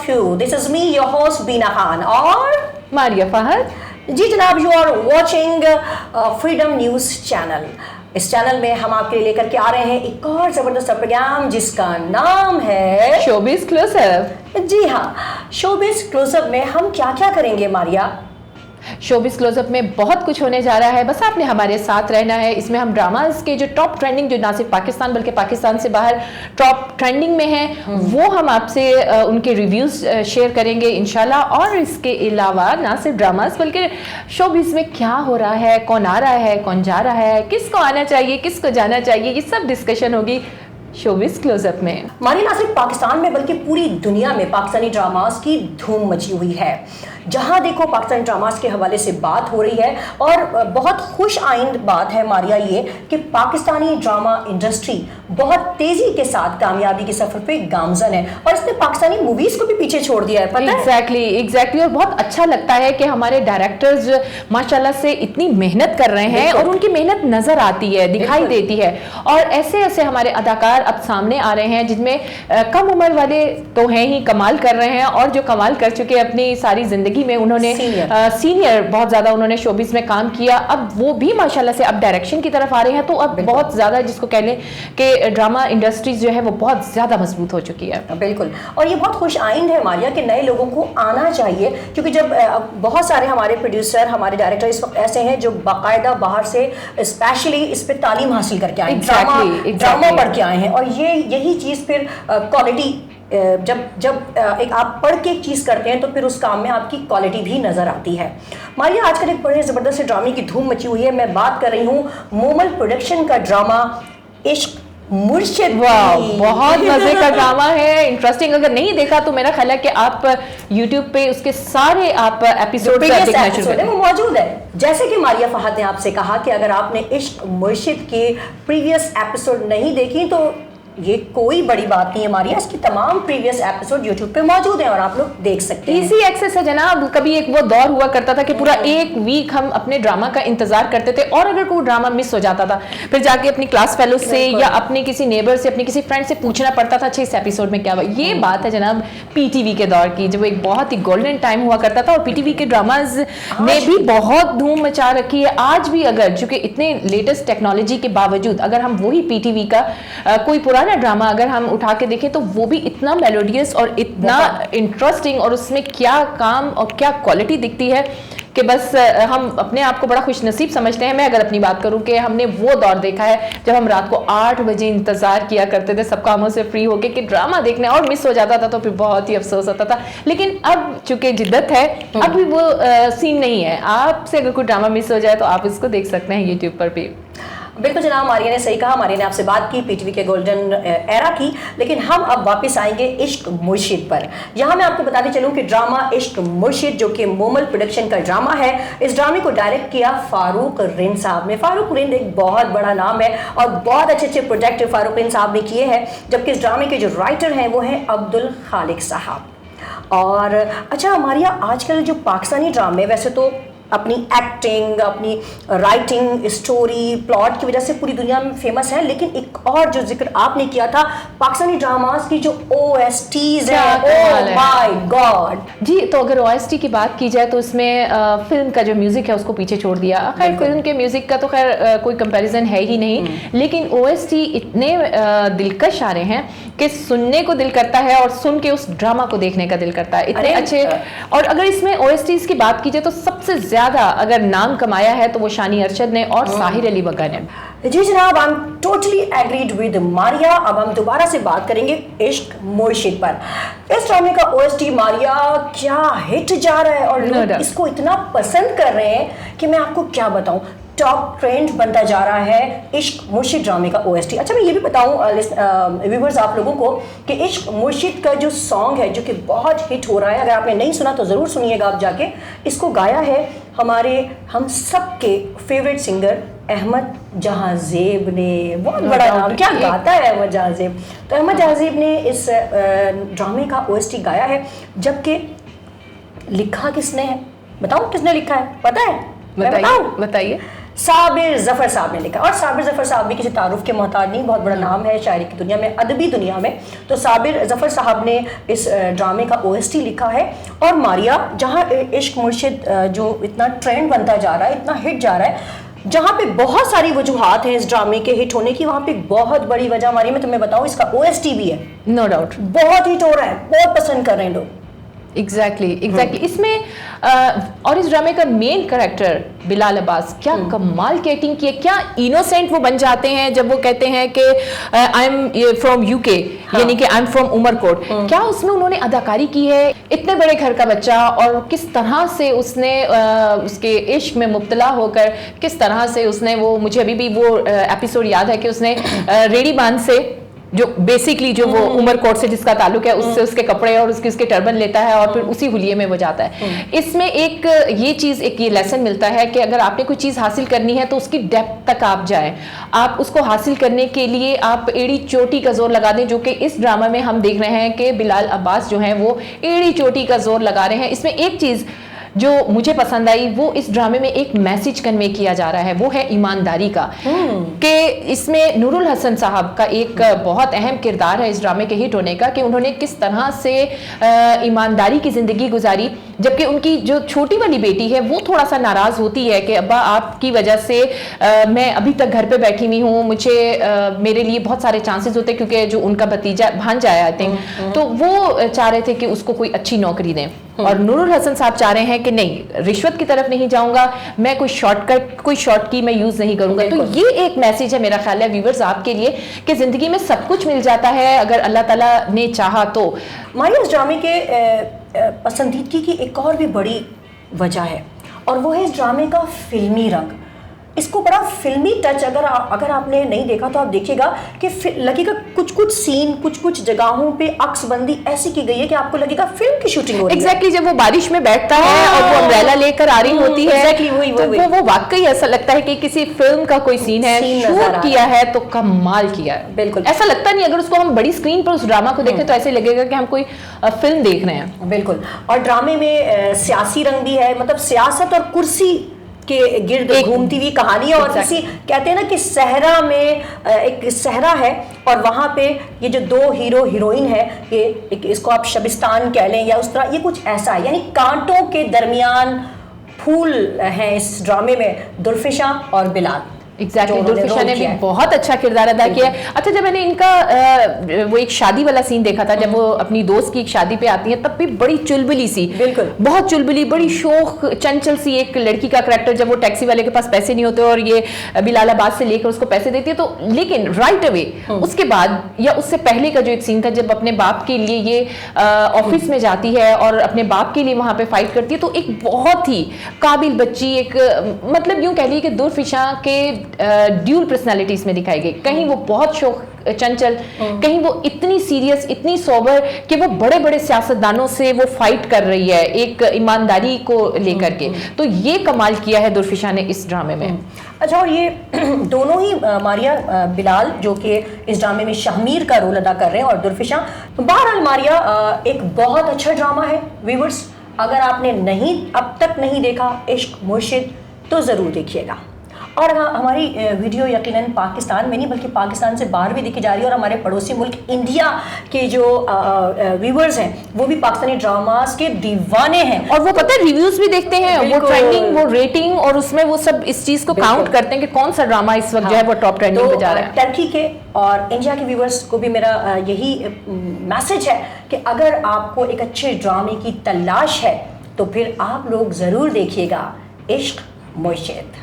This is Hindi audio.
of you. This is me, your host Beena Khan और मारिया फहद। जी जनाब, you are watching Freedom News channel. इस चैनल में हम आपके लिए लेकर के आ रहे हैं एक और जबरदस्त प्रोग्राम जिसका नाम है शोबिज़ क्लोजअप। जी हाँ, शोबिज़ क्लोजअप में हम क्या क्या करेंगे मारिया? शोबिज़ क्लोजअप में बहुत कुछ होने जा रहा है, बस आपने हमारे साथ रहना है। इसमें हम ड्रामाज के जो टॉप ट्रेंडिंग, जो ना सिर्फ पाकिस्तान बल्कि पाकिस्तान से बाहर टॉप ट्रेंडिंग में हैं, वो हम आपसे उनके रिव्यूज़ शेयर करेंगे इंशाल्लाह। और इसके अलावा ना सिर्फ ड्रामाज बल्कि शोबिज़ में क्या हो रहा है, कौन आ रहा है, कौन जा रहा है, किसको आना चाहिए, किसको जाना चाहिए, ये सब डिस्कशन होगी शोबिज़ क्लोजअप में। मानी ना सिर्फ पाकिस्तान में बल्कि पूरी दुनिया में पाकिस्तानी ड्रामास की धूम मची हुई है। जहां देखो पाकिस्तानी ड्रामास के हवाले से बात हो रही है और बहुत खुश आइंद बात है मारिया ये कि पाकिस्तानी ड्रामा इंडस्ट्री बहुत तेजी के साथ कामयाबी के सफर पे गामजन है और इसने पाकिस्तानी मूवीज को भी पीछे छोड़ दिया है, पता है? एग्जैक्टली। और बहुत अच्छा लगता है कि हमारे डायरेक्टर्स माशाल्लाह से इतनी मेहनत कर रहे हैं और उनकी मेहनत नजर आती है, दिखाई देती है। और ऐसे ऐसे हमारे अदाकार अब सामने आ रहे हैं जिनमें कम उम्र वाले तो हैं ही, कमाल कर रहे हैं, और जो कमाल कर चुके अपनी सारी जिंदगी में, उन्होंने सीनियर बहुत ज्यादा उन्होंने शोबिज़ में काम किया, अब वो भी माशाल्लाह से अब डायरेक्शन की तरफ आ रहे हैं। तो अब बहुत ज्यादा जिसको कह लें कि ड्रामा इंडस्ट्रीज जो है वो बहुत ज्यादा मजबूत हो चुकी है। बिल्कुल, और ये बहुत खुश आइंद है मारिया कि नए लोगों को आना चाहिए, क्योंकि जब बहुत सारे हमारे प्रोड्यूसर, हमारे डायरेक्टर इस वक्त ऐसे हैं जो बाकायदा बाहर से स्पेशली इस पे तालीम हासिल करके आए हैं, ड्रामा पढ़ के आए हैं। और यही चीज़ फिर क्वालिटी, जब एक आप पढ़ के एक चीज़ करते हैं तो फिर उस काम में आपकी क्वालिटी भी नज़र आती है। मारिया, आजकल एक बड़े ज़बरदस्त ड्रामे की धूम मची हुई है। मैं बात कर रही हूँ मोमल प्रोडक्शन का ड्रामा इश्क मुर्शिद। वाह, बहुत मजे का ड्रामा है, इंटरेस्टिंग। अगर नहीं देखा तो मेरा ख्याल है कि आप YouTube पे उसके सारे आप एपिसोड देखना शुरू करें, वो मौजूद है। जैसे कि मारिया फहद ने आपसे कहा कि अगर आपने इश्क मुर्शिद के प्रीवियस एपिसोड नहीं देखी तो ये कोई बड़ी बात नहीं है मारिया, इसकी तमाम प्रीवियस एपिसोड YouTube पे मौजूद हैं और आप लोग देख सकते हैं। इजी एक्सेस है जनाब। कभी एक वो दौर हुआ करता था कि पूरा एक वीक हम अपने ड्रामा का इंतजार करते थे, और अगर कोई ड्रामा मिस हो जाता था फिर जाके अपनी क्लास फेलो से या अपने किसी नेबर से, अपने किसी फ्रेंड से पूछना पड़ता था, अच्छा इस एपिसोड में क्या हुआ। ये बात है जनाब PTV के दौर की, जब एक बहुत ही गोल्डन टाइम हुआ करता था। और PTV के ड्रामाज ने भी बहुत धूम मचा रखी है। आज भी अगर चूंकि इतने लेटेस्ट टेक्नोलॉजी के बावजूद अगर हम वही PTV का कोई पुराना ड्रामा अगर हम उठा के देखें तो वो भी इतना मेलोडियस और इतना इंटरेस्टिंग, और उसमें क्या काम और क्या क्वालिटी दिखती है कि बस हम अपने आप को बड़ा खुशनसीब समझते हैं। मैं अगर अपनी बात करूं कि हमने वो दौर देखा है जब हम रात को 8 बजे इंतजार किया करते थे सब कामों से फ्री होके कि ड्रामा देखने, और मिस हो जाता था तो फिर बहुत ही अफसोस होता था। लेकिन अब चूंकि जिद्दत है, अब भी वो सीन नहीं है। आपसे अगर कोई ड्रामा मिस हो जाए तो आप इसको देख सकते हैं YouTube पर भी। बिल्कुल जनाब, मारिया ने सही कहा। मारिया ने आपसे बात की PTV के गोल्डन एरा की, लेकिन हम अब वापस आएंगे इश्क मुर्शिद पर। यहाँ मैं आपको बताते चलूँ कि ड्रामा इश्क मुर्शिद जो कि मोमल प्रोडक्शन का ड्रामा है, इस ड्रामे को डायरेक्ट किया फारूक रिंद साहब ने। फारूक रिंद एक बहुत बड़ा नाम है और बहुत अच्छे अच्छे प्रोजेक्ट फारूक रिंद साहब ने किए हैं, जबकि इस ड्रामे के जो राइटर हैं वो हैं अब्दुल खालिक साहब। और अच्छा मारिया, आजकल जो पाकिस्तानी ड्रामे वैसे तो अपनी एक्टिंग, अपनी राइटिंग, स्टोरी, प्लॉट की वजह से पूरी दुनिया में फेमस है, लेकिन एक और जो जिक्र आपने किया था पाकिस्तानी ड्रामास की जो OSTs हैं, ओह माय गॉड। जी, तो अगर OST की बात की जाए तो इसमें फिल्म का जो म्यूजिक है उसको पीछे छोड़ दिया। खैर फिल्म के म्यूजिक का तो खैर कोई कंपैरिजन है ही नहीं, लेकिन OST इतने दिलकश आ रहे हैं कि सुनने को दिल करता है और सुन के उस ड्रामा को देखने का दिल करता है, इतने अच्छे। और अगर इसमें OSTs की बात की जाए तो सबसे ज्यादा अगर नाम कमाया है तो वो शानी अरशद ने और साहिर अली बग्गा ने। जी जनाब, I am totally agreed with Maria. अब हम दोबारा से बात करेंगे इश्क मुर्शिद पर। इस ड्रामे का OST मारिया क्या हिट जा रहा है और लोग इसको इतना पसंद कर रहे हैं कि मैं आपको क्या बताऊं, टॉप ट्रेंड बनता जा रहा है इश्क मुर्शिद ड्रामे का OST। अच्छा मैं ये भी बताऊं व्यूवर्स आप लोगों को कि इश्क मुर्शिद का जो सॉन्ग है जो कि बहुत हिट हो रहा है, अगर आपने नहीं सुना तो ज़रूर सुनिएगा आप जाके। इसको गाया है हमारे हम सब के फेवरेट सिंगर अहमद जहांजेब ने। बहुत बड़ा नाम, क्या गाता है अहमद जहांजेब। तो अहमद जहांजेब ने इस ड्रामे का OST गाया है, जबकि लिखा किसने है बताओ, किसने लिखा है पता है? बताइए। साबिर जफर साहब ने लिखा। और साबिर जफर साहब भी किसी तारुफ के मोहताज नहीं, बहुत बड़ा नाम है शायरी की दुनिया में, अदबी दुनिया में। तो साबिर जफर साहब ने इस ड्रामे का OST लिखा है। और मारिया, जहाँ इश्क मुर्शिद जो इतना ट्रेंड बनता जा रहा है, इतना हिट जा रहा है, जहाँ पे बहुत सारी वजूहात हैं इस ड्रामे के हिट होने की, वहाँ पे एक बहुत बड़ी वजह हमारी, मैं तुम्हें बताऊँ, इसका OST भी है। नो डाउट बहुत हिट हो रहा है, बहुत पसंद कर रहे हैं लोग। एग्जैक्टली इसमें और इस ड्रामे का मेन कैरेक्टर बिलाल अब्बास, क्या कमाल की एक्टिंग की है, क्या इनोसेंट वो बन जाते हैं जब वो कहते हैं कि आई एम फ्रॉम UK, यानी कि आई एम फ्रॉम उमरकोट। क्या उसमें उन्होंने अदाकारी की है, इतने बड़े घर का बच्चा, और किस तरह से उसने उसके इश्क में मुब्तला होकर किस तरह से उसने वो, मुझे अभी भी वो एपिसोड याद है कि उसने रेडी बांध से, जो बेसिकली जो वो उमरकोट से जिसका ताल्लुक है, उससे उसके कपड़े और उसके टर्बन लेता है और फिर उसी हुलिये में वो जाता है। इसमें एक ये चीज़, एक ये लेसन मिलता है कि अगर आपने कोई चीज़ हासिल करनी है तो उसकी डेप्थ तक आप जाएं। आप उसको हासिल करने के लिए आप एड़ी चोटी का जोर लगा दें, जो कि इस ड्रामा में हम देख रहे हैं कि बिलाल अब्बास जो हैं वो एड़ी चोटी का जोर लगा रहे हैं। इसमें एक चीज़ जो मुझे पसंद आई, वो इस ड्रामे में एक मैसेज कन्वे किया जा रहा है, वो है ईमानदारी का। कि इसमें नूरुल हसन साहब का एक बहुत अहम किरदार है इस ड्रामे के हिट होने का, कि उन्होंने किस तरह से ईमानदारी की ज़िंदगी गुजारी, जबकि उनकी जो छोटी वाली बेटी है वो थोड़ा सा नाराज़ होती है कि अब्बा आपकी वजह से मैं अभी तक घर पे बैठी हुई हूँ, मुझे मेरे लिए बहुत सारे चांसेस होते, क्योंकि जो उनका भतीजा भांजा है आई थिंक, तो वो चाह रहे थे कि उसको कोई अच्छी नौकरी दें। और नूरुल हसन साहब चाह रहे हैं कि नहीं, रिश्वत की तरफ नहीं जाऊंगा मैं, कोई शॉर्टकट, कोई शॉर्ट की मैं यूज नहीं करूंगा। तो ये एक मैसेज है मेरा ख्याल है व्यूवर्स आपके लिए, कि जिंदगी में सब कुछ मिल जाता है अगर अल्लाह ताला ने चाहा तो। मारिया, इस ड्रामे के पसंदीदगी की एक और भी बड़ी वजह है, और वो है इस ड्रामे का फिल्मी रंग। इसको बड़ा फिल्मी टच, अगर आपने नहीं देखा तो आप देखिएगा कि लगेगा कुछ सीन, कुछ जगहों पे अक्सबंदी ऐसी की गई है कि आपको लगेगा फिल्म की शूटिंग हो रही है। एग्जैक्टली जब वो बारिश में बैठता है और वो अम्ब्रेला लेकर आ रही होती है, तो वो वाकई ऐसा लगता है कि किसी फिल्म का कोई सीन है, शूट किया है तो कमाल किया है। बिल्कुल ऐसा लगता नहीं, अगर उसको हम बड़ी स्क्रीन पर उस ड्रामा को देखें तो ऐसे लगेगा कि हम कोई फिल्म देख रहे हैं। बिल्कुल। और ड्रामे में सियासी रंग भी है, मतलब सियासत और कुर्सी के गिर्द घूमती हुई कहानी है। और किसी कहते हैं ना कि सहरा में एक सहरा है, और वहाँ पे ये जो दो हीरो हीरोइन है, ये इसको आप शबिस्तान कह लें या उस तरह, ये कुछ ऐसा है, यानी कांटों के दरमियान फूल हैं इस ड्रामे में, दुल्फिशा और बिलाल। एग्जैक्टली दुल्फिशा ने भी बहुत अच्छा किरदार अदा किया है। अच्छा, जब मैंने इनका वो एक शादी वाला सीन देखा था, जब वो अपनी दोस्त की एक शादी पे आती है, तब भी बड़ी चुलबुली सी, बिल्कुल बहुत चुलबुली, बड़ी शोख चंचल सी एक लड़की का करैक्टर, जब वो टैक्सी वाले के पास पैसे नहीं होते और ये बिलाल अब्बास से लेकर उसको पैसे देती है, तो लेकिन राइट अवे उसके बाद या उससे पहले का जो एक सीन था, जब अपने बाप के लिए ये ऑफिस में जाती है और अपने बाप के लिए वहां पे फाइट करती है, तो एक बहुत ही काबिल बच्ची, एक मतलब यूं कह लीजिए कि दुल्फिशा के ड्यूल पर्सनालिटीज में दिखाई गई। कहीं वो बहुत शौक चंचल, कहीं वो इतनी सीरियस, इतनी सोबर कि वो बड़े बड़े सियासतदानों से वो फाइट कर रही है एक ईमानदारी को लेकर के। तो ये कमाल किया है दुल्फिशा ने इस ड्रामे में। अच्छा, और ये दोनों ही मारिया, बिलाल जो कि इस ड्रामे में शाहमीर का रोल अदा कर रहे हैं, और दुल्फिशा, बहरहाल मारिया एक बहुत अच्छा ड्रामा है। व्यूअर्स, अगर आपने अब तक नहीं देखा इश्क मुर्शिद, तो ज़रूर देखिएगा। और हमारी वीडियो यकीनन पाकिस्तान में नहीं बल्कि पाकिस्तान से बाहर भी देखी जा रही है, और हमारे पड़ोसी मुल्क इंडिया के जो व्यूवर्स हैं वो भी पाकिस्तानी ड्रामास के दीवाने हैं, और वो पता है रिव्यूज भी देखते हैं, वो ट्रेंडिंग, वो रेटिंग, और उसमें वो सब इस चीज को काउंट करते हैं कि कौन सा ड्रामा इस वक्त जो है वो टॉप ट्रेंडिंग पे जा रहा है। टर्की के और इंडिया के व्यूवर्स को भी मेरा यही मैसेज है कि अगर आपको एक अच्छे ड्रामे की तलाश है तो फिर आप लोग जरूर देखिएगा इश्क मुर्शिद।